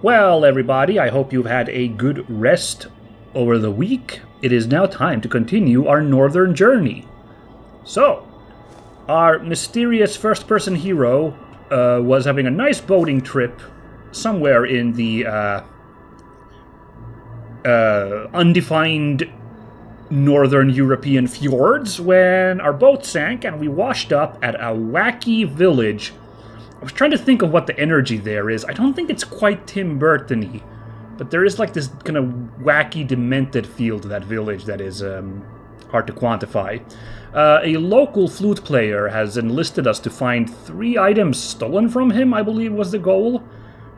Well, everybody, I hope you've had a good rest over the week. It is now time to continue our northern journey. So, our mysterious first-person hero was having a nice boating trip somewhere in the undefined northern European fjords when our boat sank and we washed up at a wacky village. I was trying to think of what the energy there is. I don't think it's quite Tim Burton-y, but there is like this kind of wacky, demented feel to that village that is hard to quantify. A local flute player has enlisted us to find 3 items stolen from him, I believe was the goal.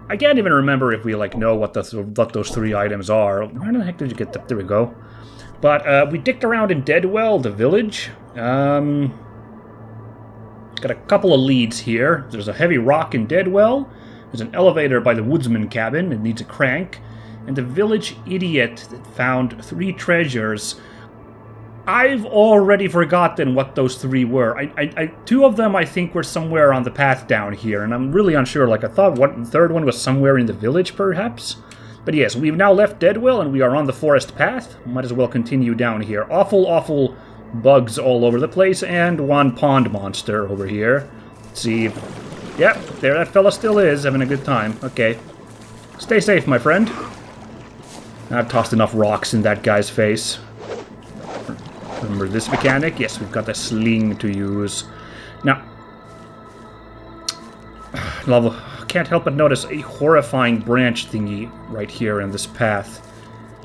I can't even remember if we know what those 3 items are. Where the heck did you get that? There we go. But we dicked around in Deadwell, the village. Got a couple of leads here. There's a heavy rock in Deadwell. There's an elevator by the woodsman cabin. It needs a crank. And the village idiot that found 3 treasures. I've already forgotten what those 3 were. 2 of them I think were somewhere on the path down here, and I'm really unsure. I thought the third one was somewhere in the village, perhaps? But yes, we've now left Deadwell, and we are on the forest path. Might as well continue down here. Awful bugs all over the place, and 1 pond monster over here. Let's see. Yep, there that fella still is, having a good time. Okay. Stay safe, my friend. I've tossed enough rocks in that guy's face. Remember this mechanic? Yes, we've got a sling to use. Now, can't help but notice a horrifying branch thingy right here in this path.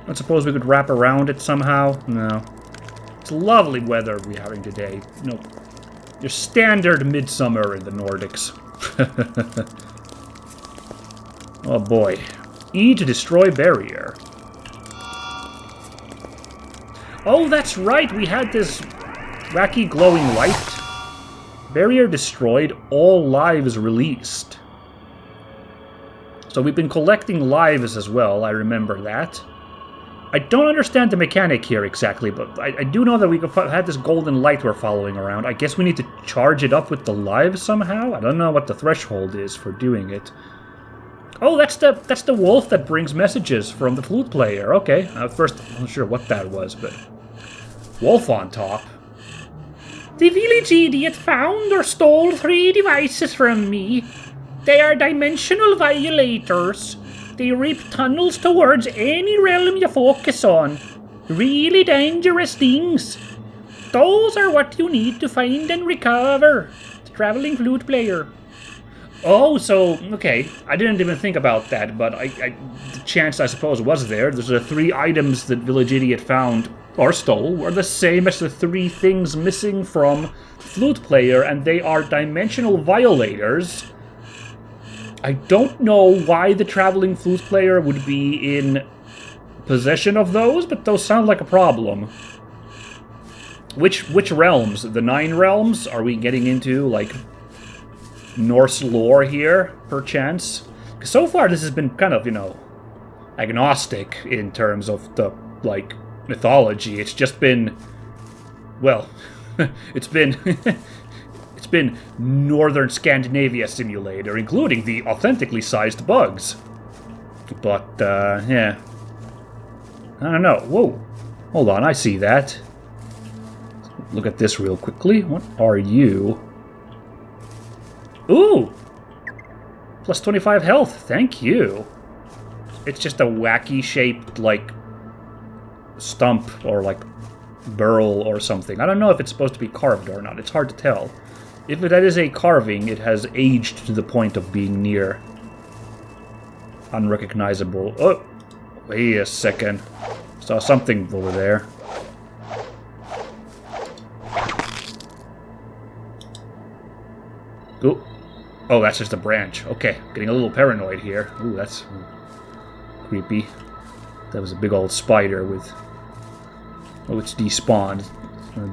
I don't suppose we could wrap around it somehow? No. It's lovely weather we're having today. Your standard midsummer in the Nordics. Oh boy. E to destroy barrier. Oh, that's right, we had this wacky glowing light. Barrier destroyed, all lives released. So we've been collecting lives as well, I remember that. I don't understand the mechanic here exactly, but I do know that we had this golden light we're following around. I guess we need to charge it up with the lives somehow? I don't know what the threshold is for doing it. Oh, that's the wolf that brings messages from the flute player. Okay, at first I'm not sure what that was, but... Wolf on top. The village idiot found or stole 3 devices from me. They are dimensional violators. They rip tunnels towards any realm you focus on. Really dangerous things. Those are what you need to find and recover. The traveling flute player. Oh, so, okay. I didn't even think about that, but the chance, I suppose, was there. There's the 3 items that Village Idiot found, or stole, were the same as the 3 things missing from Flute Player, and they are dimensional violators. I don't know why the traveling flute player would be in possession of those, but those sound like a problem. Which realms? The 9 realms? Are we getting into, Norse lore here, perchance? Because so far this has been kind of, agnostic in terms of the, mythology. It's just been, well, it's been Northern Scandinavia simulator, including the authentically sized bugs. But, yeah. I don't know. Whoa. Hold on, I see that. Look at this real quickly. What are you? Ooh! Plus 25 health, thank you. It's just a wacky shaped, stump or, burl or something. I don't know if it's supposed to be carved or not. It's hard to tell. If that is a carving, it has aged to the point of being near unrecognizable. Oh! Wait a second. Saw something over there. Ooh. Oh, that's just a branch. Okay, getting a little paranoid here. Ooh, that's creepy. That was a big old spider with... Oh, it's despawned.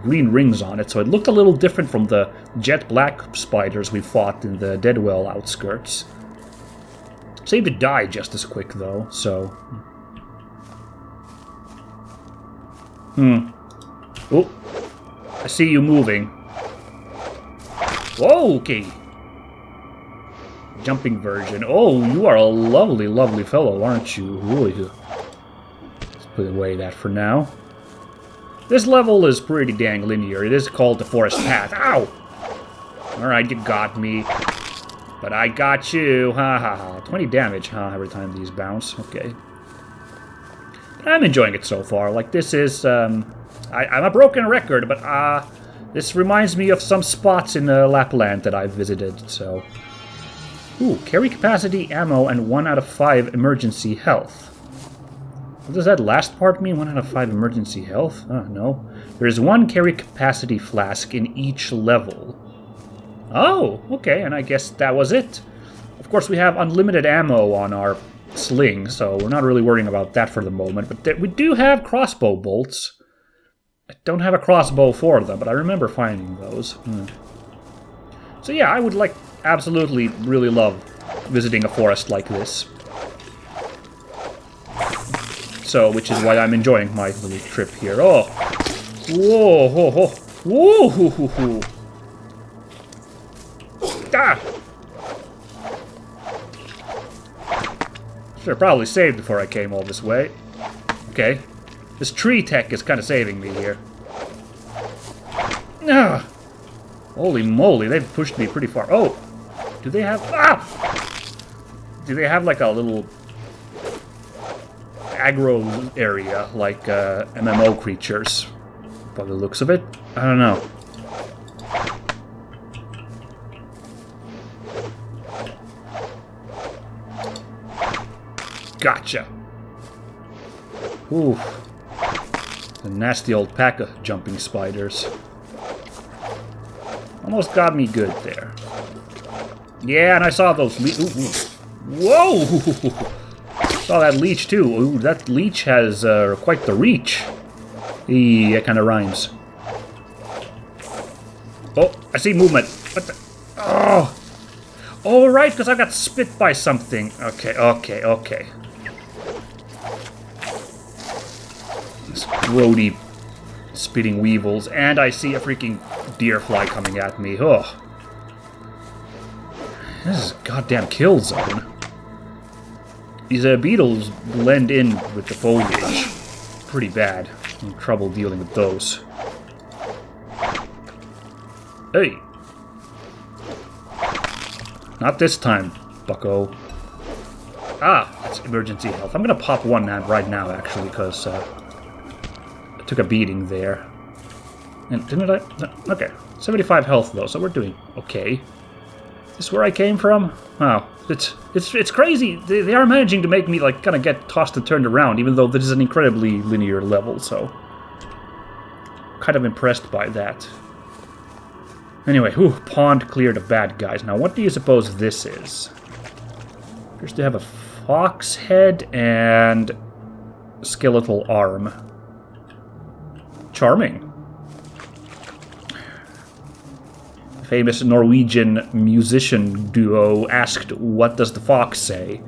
Green rings on it, so it looked a little different from the jet black spiders we fought in the Deadwell outskirts. Seemed to die just as quick, though, so... Oh, I see you moving. Whoa, okay. jumping version. Oh, you are a lovely, lovely fellow, aren't you? Ooh. Let's put away that for now. This level is pretty dang linear. It is called the Forest Path. Ow! Alright, you got me. But I got you. Ha ha ha. 20 damage, huh? Every time these bounce. Okay. But I'm enjoying it so far. Like, this is... I'm a broken record, but this reminds me of some spots in Lapland that I've visited, so... Ooh, carry capacity, ammo, and 1 out of 5 emergency health. What does that last part mean? 1 out of 5 emergency health? No. There is 1 carry capacity flask in each level. Oh, okay, and I guess that was it. Of course, we have unlimited ammo on our sling, so we're not really worrying about that for the moment. But we do have crossbow bolts. I don't have a crossbow for them, but I remember finding those. So yeah, I would absolutely really love visiting a forest like this. So, which is why I'm enjoying my little trip here. Oh! Whoa! Ho, ho. Whoa! Hoo, hoo, hoo. Ah! Should have probably saved before I came all this way. Okay. This tree tech is kind of saving me here. Ah! Holy moly, they've pushed me pretty far. Oh! Do they have... Ah! Do they have like a little... aggro area, like MMO creatures, by the looks of it. I don't know. Gotcha. Ooh. A nasty old pack of jumping spiders. Almost got me good there. Yeah, and I saw those Whoa! Saw that leech too. Ooh, that leech has quite the reach. Eee, that kind of rhymes. Oh, I see movement. What the? Oh! Oh, right, because I got spit by something. Okay, okay, okay. This grody spitting weevils, and I see a freaking deer fly coming at me. Oh. This is a goddamn kill zone. These beetles blend in with the foliage pretty bad. I'm in trouble dealing with those. Hey! Not this time, bucko. Ah, that's emergency health. I'm gonna pop one right now, actually, because I took a beating there. And didn't I? No, okay, 75 health though, so we're doing okay. Is this where I came from? Wow, it's crazy. They are managing to make me like kind of get tossed and turned around, even though this is an incredibly linear level. So, kind of impressed by that. Anyway, whew, pond cleared of bad guys. Now, what do you suppose this is? Appears to have a fox head and a skeletal arm. Charming. Famous Norwegian musician duo asked, "What does the fox say?"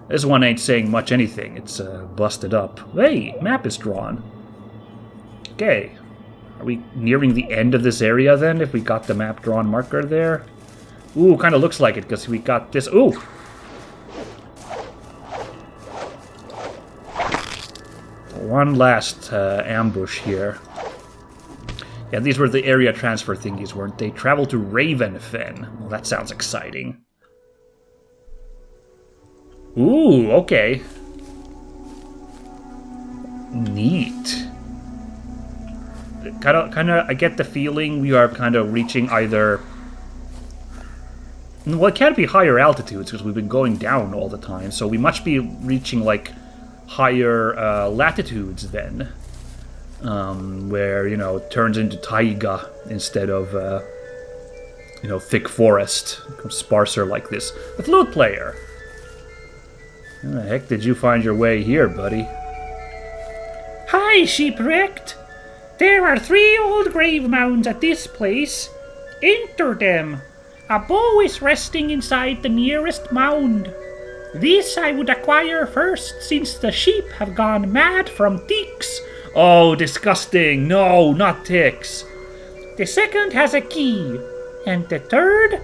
This one ain't saying much anything. It's busted up. Hey, map is drawn. Okay. Are we nearing the end of this area then, if we got the map drawn marker there? Ooh, kind of looks like it, because we got this. Ooh! One last ambush here. Yeah, these were the area transfer thingies, weren't they? Travel to Ravenfen. Well, that sounds exciting. Ooh, okay. Neat. Kind of, I get the feeling we are kind of reaching either... Well, it can't be higher altitudes, because we've been going down all the time, so we must be reaching, like, higher latitudes then. Where, you know, it turns into taiga instead of, you know, thick forest. It becomes sparser like this. The flute player! How the heck did you find your way here, buddy? Hi, shipwrecked! There are 3 old grave mounds at this place. Enter them. A bow is resting inside the nearest mound. This I would acquire first, since the sheep have gone mad from ticks. Oh, disgusting! No, not ticks! The second has a key, and the third...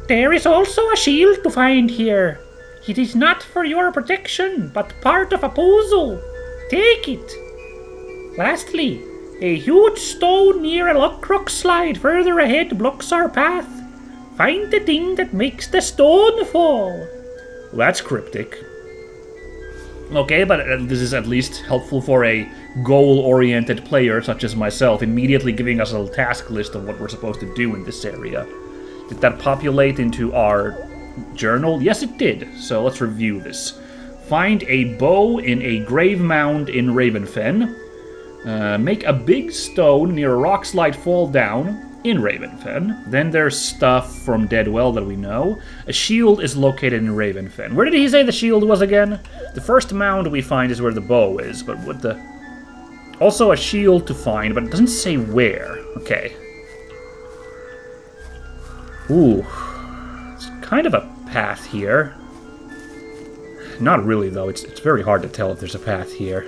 There is also a shield to find here. It is not for your protection, but part of a puzzle. Take it. Lastly, a huge stone near a rock slide further ahead blocks our path. Find the thing that makes the stone fall. Well, that's cryptic. Okay, but this is at least helpful for a goal-oriented player such as myself, immediately giving us a task list of what we're supposed to do in this area. Did that populate into our journal? Yes, it did. So let's review this. Find a bow in a grave mound in Ravenfen. Make a big stone near a rock slide fall down in Ravenfen. Then there's stuff from Deadwell that we know. A shield is located in Ravenfen. Where did he say the shield was again? The first mound we find is where the bow is, but what the... Also a shield to find, but it doesn't say where. Okay. Ooh. It's kind of a path here. Not really, though. It's very hard to tell if there's a path here.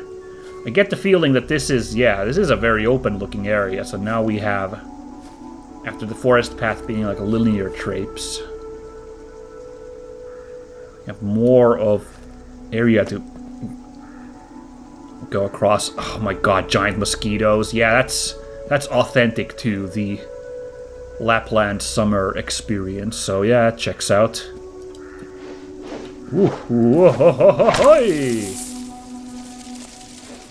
I get the feeling that this is a very open-looking area, so now we have... After the forest path being like a linear traipse, we have more of area to go across. Oh my god, giant mosquitoes. Yeah, that's authentic to the Lapland summer experience. So yeah, it checks out. Ooh,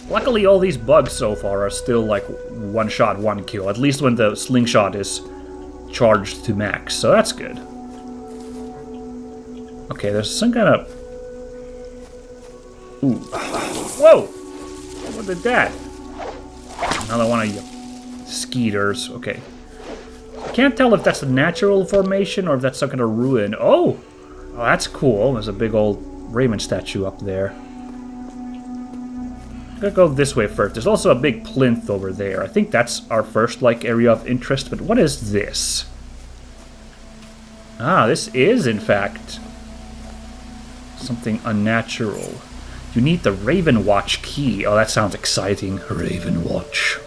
luckily, all these bugs so far are still like one shot, one kill. At least when the slingshot is charged to max, so that's good. Okay, there's some kind of... Ooh. Whoa! What did that? Another one of you skeeters. Okay. I can't tell if that's a natural formation or if that's some kind of ruin. Oh! Oh, that's cool. There's a big old Raven statue up there. I'm gonna go this way first. There's also a big plinth over there. I think that's our first, like, area of interest, but what is this? Ah, this is, in fact, something unnatural. You need the Raven Watch key. Oh, that sounds exciting. Raven Watch.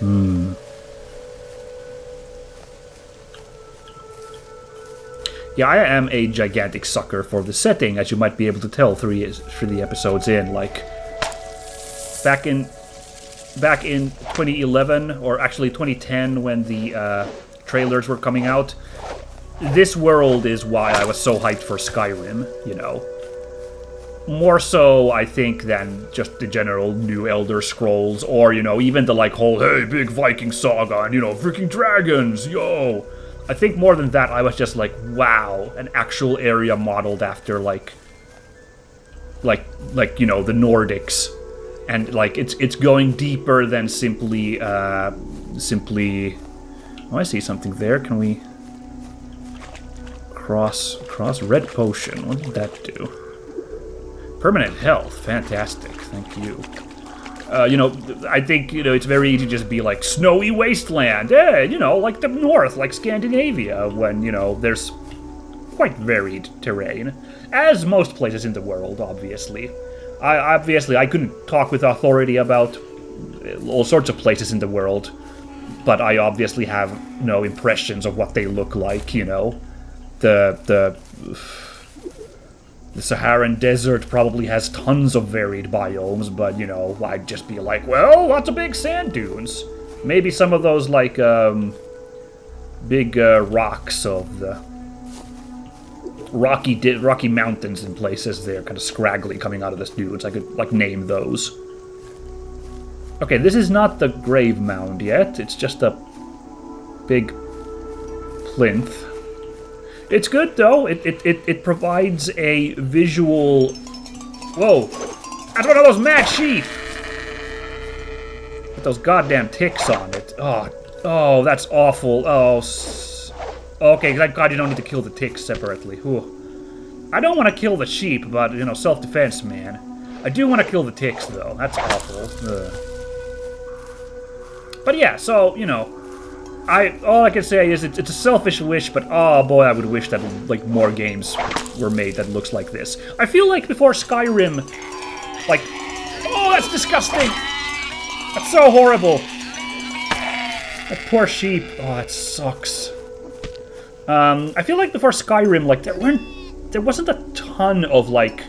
Yeah, I am a gigantic sucker for the setting, as you might be able to tell three episodes in. Like, back in 2011, or actually 2010, when the trailers were coming out, this world is why I was so hyped for Skyrim, you know. More so, I think, than just the general new Elder Scrolls, or, you know, even the, like, whole, hey, big Viking saga, and, you know, freaking dragons, yo! I think more than that, I was just like, wow, an actual area modeled after, like, you know, the Nordics. And, like, it's going deeper than simply... Oh, I see something there. Can we... Cross red potion. What did that do? Permanent health. Fantastic. Thank you. You know, I think, you know, it's very easy to just be like, snowy wasteland. Eh, you know, like the north, like Scandinavia, when, you know, there's quite varied terrain. As most places in the world, obviously. I couldn't talk with authority about all sorts of places in the world, but I obviously have no impressions of what they look like, you know. The Saharan desert probably has tons of varied biomes, but, you know, I'd just be like, well, lots of big sand dunes. Maybe some of those, like, big rocks of the rocky mountains in places there, kind of scraggly coming out of the dunes. I could, like, name those. Okay, this is not the grave mound yet. It's just a big plinth. It's good, though. It provides a visual... Whoa! That's one of those mad sheep! With those goddamn ticks on it. Oh, that's awful. Oh, okay, thank God you don't need to kill the ticks separately. Whew. I don't want to kill the sheep, but, you know, self-defense, man. I do want to kill the ticks, though. That's awful. Ugh. But yeah, so, you know... all I can say is it's a selfish wish, but oh boy, I would wish that, like, more games were made that looks like this. I feel like before Skyrim, like, oh, that's disgusting! That's so horrible! That poor sheep. Oh, that sucks. I feel like before Skyrim, like there wasn't a ton of like,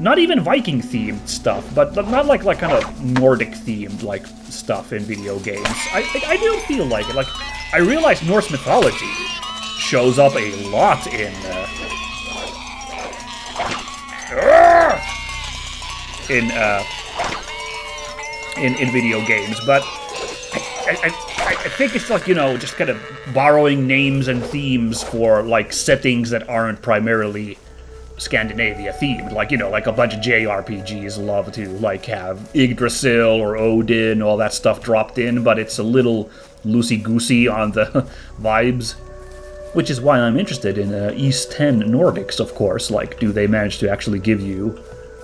not even Viking themed stuff, but not like kind of Nordic themed like stuff in video games. I don't feel like it. Like I realize Norse mythology shows up a lot in video games, but I think it's like, you know, just kind of borrowing names and themes for like settings that aren't primarily Scandinavia themed. Like, you know, like a bunch of JRPGs love to like have Yggdrasil or Odin, all that stuff dropped in, but it's a little loosey-goosey on the vibes. Which is why I'm interested in East 10 Nordics, of course. Like, do they manage to actually give you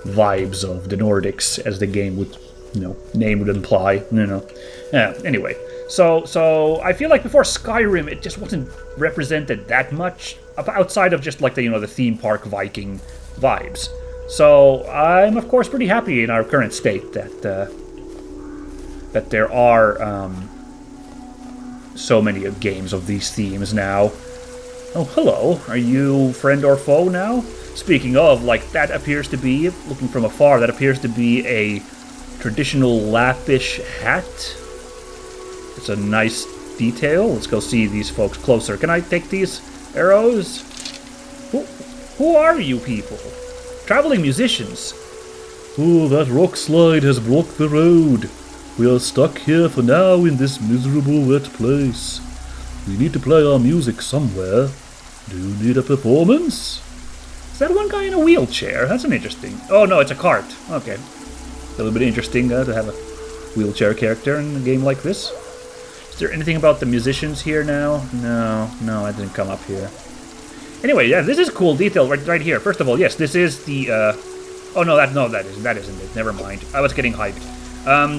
vibes of the Nordics, as the game would, you know, name would imply, you know. Yeah, anyway. So I feel like before Skyrim, it just wasn't represented that much, outside of just like the, you know, the theme park Viking vibes. So I'm, of course, pretty happy in our current state that there are so many games of these themes now. Oh, hello. Are you friend or foe now? Speaking of, like, that appears to be, looking from afar, that appears to be a traditional Lappish hat. It's a nice detail. Let's go see these folks closer. Can I take these arrows? Who are you people? Traveling musicians. Oh, that rock slide has blocked the road. We are stuck here for now in this miserable wet place. We need to play our music somewhere. Do you need a performance? Is that one guy in a wheelchair? That's an interesting... Oh, no, it's a cart. Okay. A little bit interesting to have a wheelchair character in a game like this. Is there anything about the musicians here now? No, I didn't come up here. Anyway, yeah, this is cool detail right here. First of all, yes, this is the... Oh, no, that isn't it. Never mind. I was getting hyped.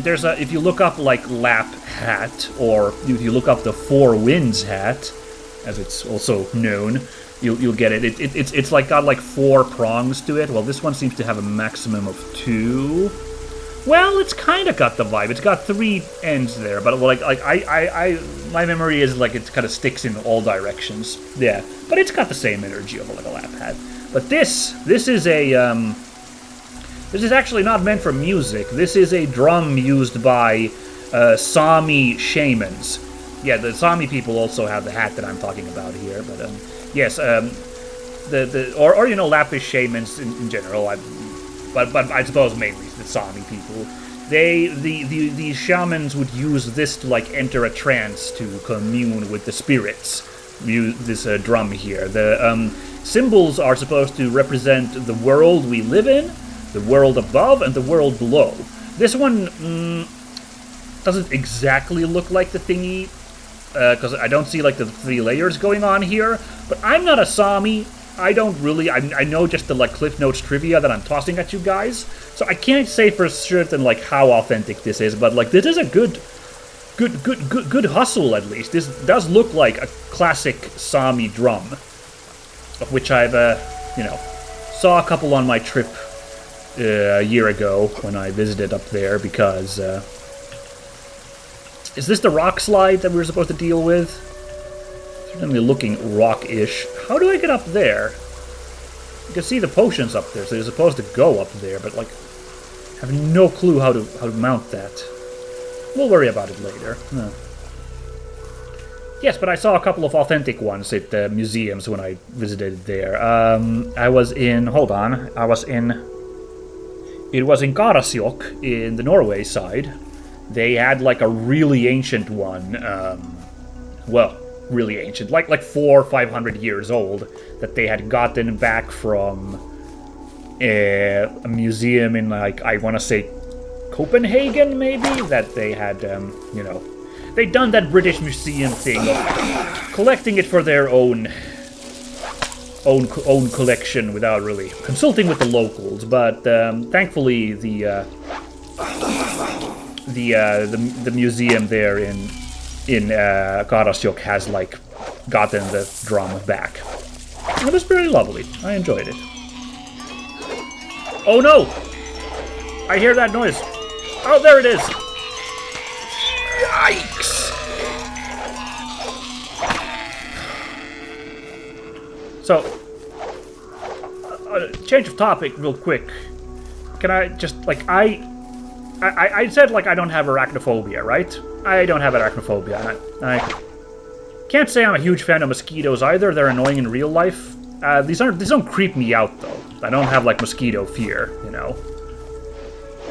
There's a, if you look up like Lap hat, or if you look up the Four Winds hat, as it's also known, you'll get it. It's like got like 4 prongs to it. Well, this one seems to have a maximum of 2. Well, it's kind of got the vibe. It's got 3 ends there, but like my memory is like it kind of sticks in all directions. Yeah, but it's got the same energy of like a Lap hat. But this is a This is actually not meant for music. This is a drum used by Sami shamans. Yeah, the Sami people also have the hat that I'm talking about here. But yes, or you know, Lappish shamans in general. But I suppose mainly the Sami people. These shamans would use this to like enter a trance to commune with the spirits. This drum here. The symbols are supposed to represent the world we live in, the world above, and the world below. This one doesn't exactly look like the thingy, because I don't see like the 3 layers going on here, but I'm not a Sami. I don't really, I know just the like Cliff Notes trivia that I'm tossing at you guys, so I can't say for certain like how authentic this is, but like this is a good hustle at least. This does look like a classic Sami drum, of which I've, you know, saw a couple on my trip a year ago when I visited up there, because is this the rock slide that we were supposed to deal with? Certainly looking rock-ish. How do I get up there? You can see the potions up there, so you're supposed to go up there, but like I have no clue how to mount that. We'll worry about it later. Huh. Yes, but I saw a couple of authentic ones at the museums when I visited there. I was in... Hold on. It was in Karasjok, in the Norway side. They had like a really ancient one. Well, really ancient. Like 400 or 500 years old. That they had gotten back from a museum in, like, I want to say Copenhagen, maybe? That they had, you know... They'd done that British museum thing of collecting it for their own collection without really consulting with the locals. But thankfully, the museum there in Karasjok has like gotten the drum back. It was very lovely. I enjoyed it. Oh no! I hear that noise. Oh, there it is. Yikes! So, change of topic real quick. Can I just, like, I said, like, I don't have arachnophobia, right? I don't have arachnophobia. I can't say I'm a huge fan of mosquitoes either. They're annoying in real life. These don't creep me out, though. I don't have, like, mosquito fear, you know?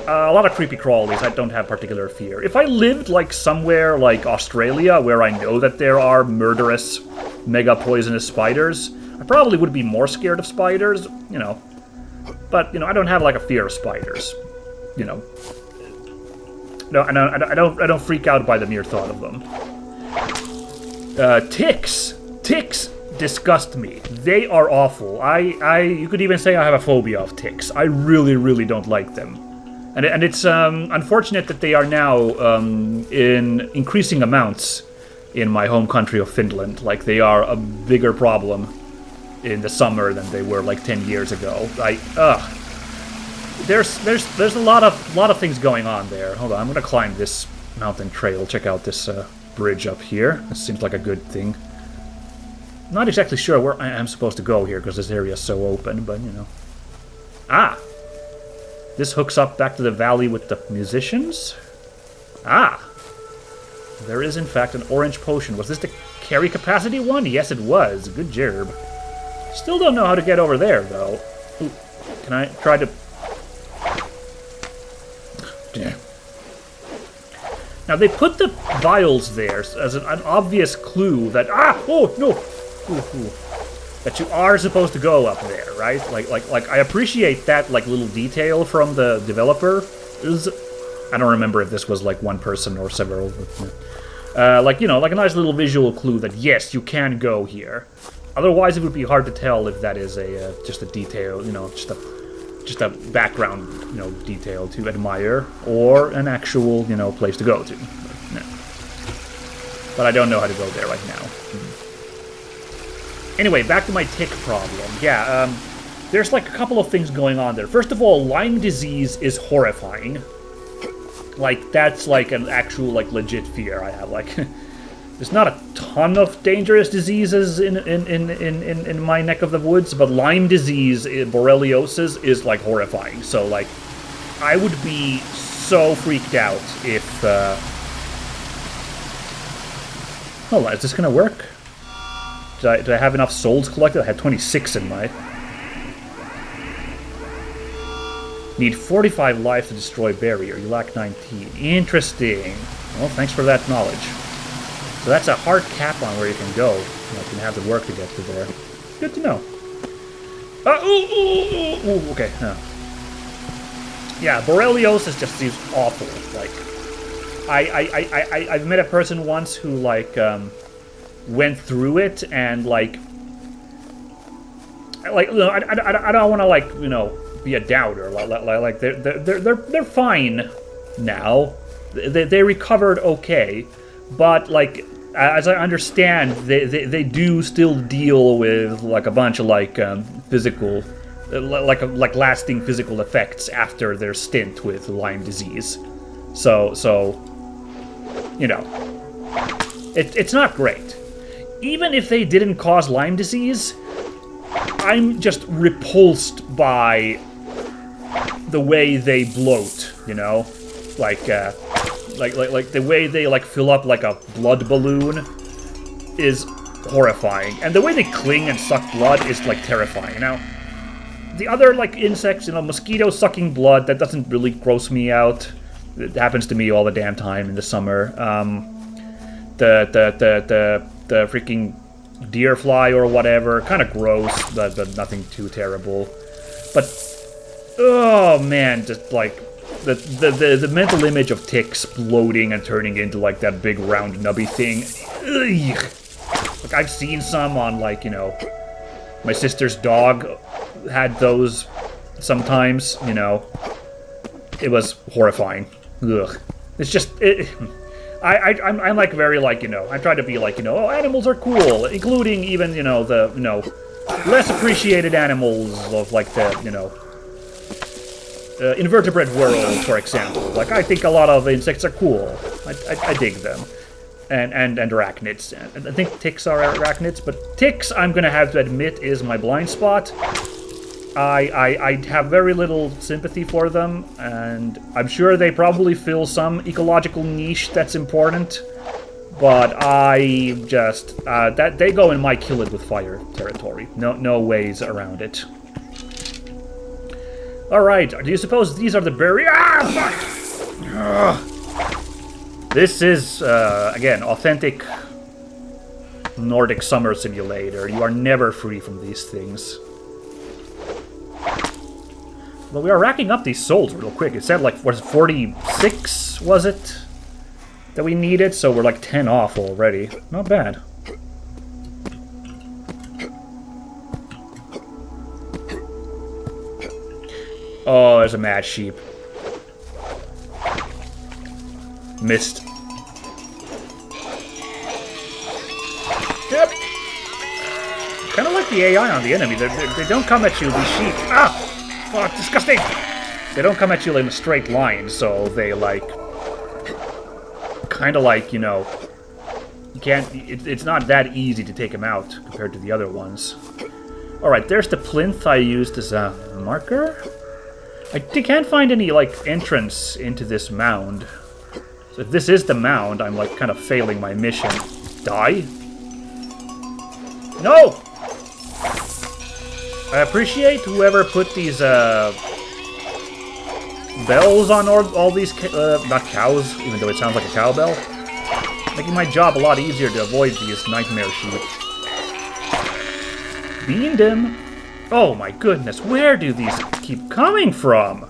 A lot of creepy crawlies, I don't have particular fear. If I lived, like, somewhere like Australia, where I know that there are murderous, mega poisonous spiders, I probably would be more scared of spiders, you know. But, you know, I don't have, like, a fear of spiders, you know. No, I don't freak out by the mere thought of them. Ticks disgust me. They are awful. You could even say I have a phobia of ticks. I really, really don't like them. And it's unfortunate that they are now in increasing amounts in my home country of Finland. Like, they are a bigger problem in the summer than they were like 10 years ago. There's a lot of things going on there. Hold on, I'm gonna climb this mountain trail. Check out this bridge up here. This seems like a good thing. Not exactly sure where I am supposed to go here because this area is so open, but you know. Ah! This hooks up back to the valley with the musicians. Ah! There is, in fact, an orange potion. Was this the carry capacity one? Yes, it was. Good job. Still don't know how to get over there, though. Ooh, can I try to... Yeah. Now, they put the vials there as an obvious clue that... Ah! Oh, no! Ooh. That you are supposed to go up there, right? Like I appreciate that, like, little detail from the developer. I don't remember if this was, like, one person or several. Like, you know, like a nice little visual clue that, yes, you can go here. Otherwise, it would be hard to tell if that is just a detail, you know, just a background, you know, detail to admire, or an actual, you know, place to go to. But I don't know how to go there right now. Anyway, back to my tick problem. Yeah, there's like a couple of things going on there. First of all, Lyme disease is horrifying. Like, that's like an actual, like, legit fear I have. Like, there's not a ton of dangerous diseases in my neck of the woods, but Lyme disease, borreliosis, is, like, horrifying. So, like, I would be so freaked out if... Hold on, is this gonna work? Did I have enough souls collected? I had 26 in my... Need 45 life to destroy barrier. You lack 19. Interesting. Well, thanks for that knowledge. So that's a hard cap on where you can go. You can have to work to get to there. Good to know. Ooh, okay. Yeah, borreliosis just seems awful. Like, I've met a person once who, like, went through it and, like, you know, I don't want to, like, you know, be a doubter. Like they're fine now. They recovered okay, but, like, as I understand, they do still deal with, like, a bunch of, like, physical, like lasting physical effects after their stint with Lyme disease. So you know, it's not great. Even if they didn't cause Lyme disease, I'm just repulsed by the way they bloat, you know? Like the way they, like, fill up, like, a blood balloon is horrifying. And the way they cling and suck blood is, like, terrifying. Now, the other, like, insects, you know, mosquitoes sucking blood, that doesn't really gross me out. It happens to me all the damn time in the summer. The freaking deer fly or whatever, kind of gross, but nothing too terrible. But, oh man, just, like, the mental image of ticks bloating and turning into, like, that big round nubby thing. Ugh. Like, I've seen some on, like, you know, my sister's dog had those sometimes, you know. It was horrifying. Ugh. It's just, I'm like, very, like, you know, I try to be like, you know, oh, animals are cool, including even, you know, the, you know, less appreciated animals of, like, the, you know, invertebrate world, for example. Like, I think a lot of insects are cool. I dig them. And arachnids. I think ticks are arachnids, but ticks, I'm gonna have to admit, is my blind spot. I have very little sympathy for them, and I'm sure they probably fill some ecological niche that's important. But I just that they go in my kill it with fire territory. No ways around it. All right. Do you suppose these are the barriers? Ah, fuck! Ugh. This is again authentic Nordic summer simulator. You are never free from these things. But we are racking up these souls real quick. It said like what is it, 46 was it? That we needed, so we're like 10 off already. Not bad. Oh, there's a mad sheep. Missed. Yep. Kind of like the AI on the enemy. They don't come at you, these sheep. Ah! Oh, disgusting! They don't come at you in a straight line, so they like... kind of like, you know, you can't, it's not that easy to take them out compared to the other ones. Alright, there's the plinth I used as a marker. I can't find any, like, entrance into this mound. So if this is the mound, I'm, like, kind of failing my mission. Die? No! I appreciate whoever put these, bells on all these, not cows, even though it sounds like a cowbell. Making my job a lot easier to avoid these nightmare sheep. Beamed him. Oh my goodness, where do these keep coming from?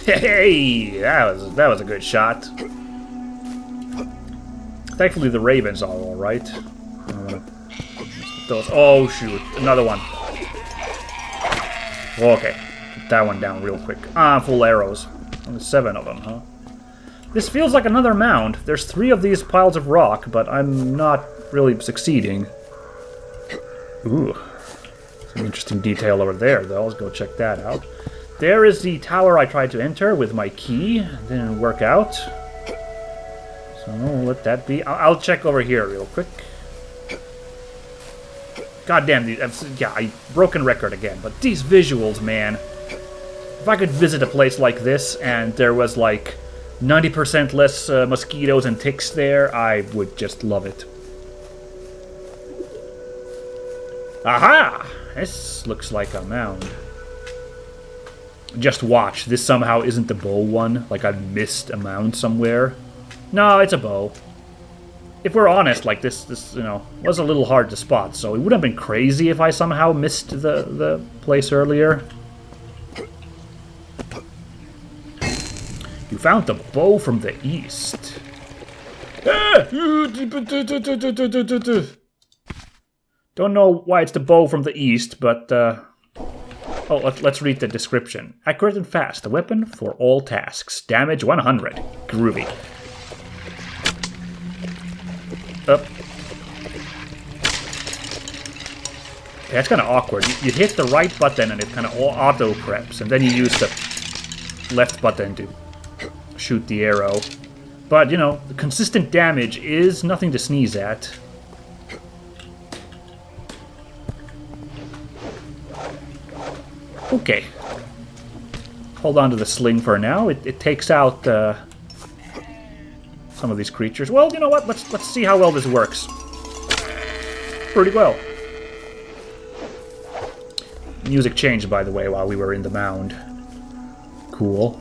Hey, that was a good shot. Thankfully the ravens are alright. Those. Oh shoot, another one. Okay, put that one down real quick. Ah, full arrows. Only 7 of them, huh? This feels like another mound. There's 3 of these piles of rock, but I'm not really succeeding. Ooh. Some interesting detail over there, though. Let's go check that out. There is the tower I tried to enter with my key. Didn't work out. So we'll let that be. I'll check over here real quick. God damn, yeah, broken record again, but these visuals, man. If I could visit a place like this and there was like 90% less mosquitoes and ticks there, I would just love it. Aha! This looks like a mound. Just watch, this somehow isn't the bow one, like I missed a mound somewhere. No, it's a bow. If we're honest, like this, you know, was a little hard to spot, so it would have been crazy if I somehow missed the place earlier. You found the bow from the east. Don't know why it's the bow from the east, but oh, let's read the description. Accurate and fast, a weapon for all tasks. Damage 100. Groovy. Up. Okay, that's kind of awkward. You hit the right button and it kind of auto-preps, and then you use the left button to shoot the arrow. But, you know, the consistent damage is nothing to sneeze at. Okay. Hold on to the sling for now. It takes out some of these creatures. Well, you know what? Let's see how well this works. Pretty well. Music changed, by the way, while we were in the mound. Cool.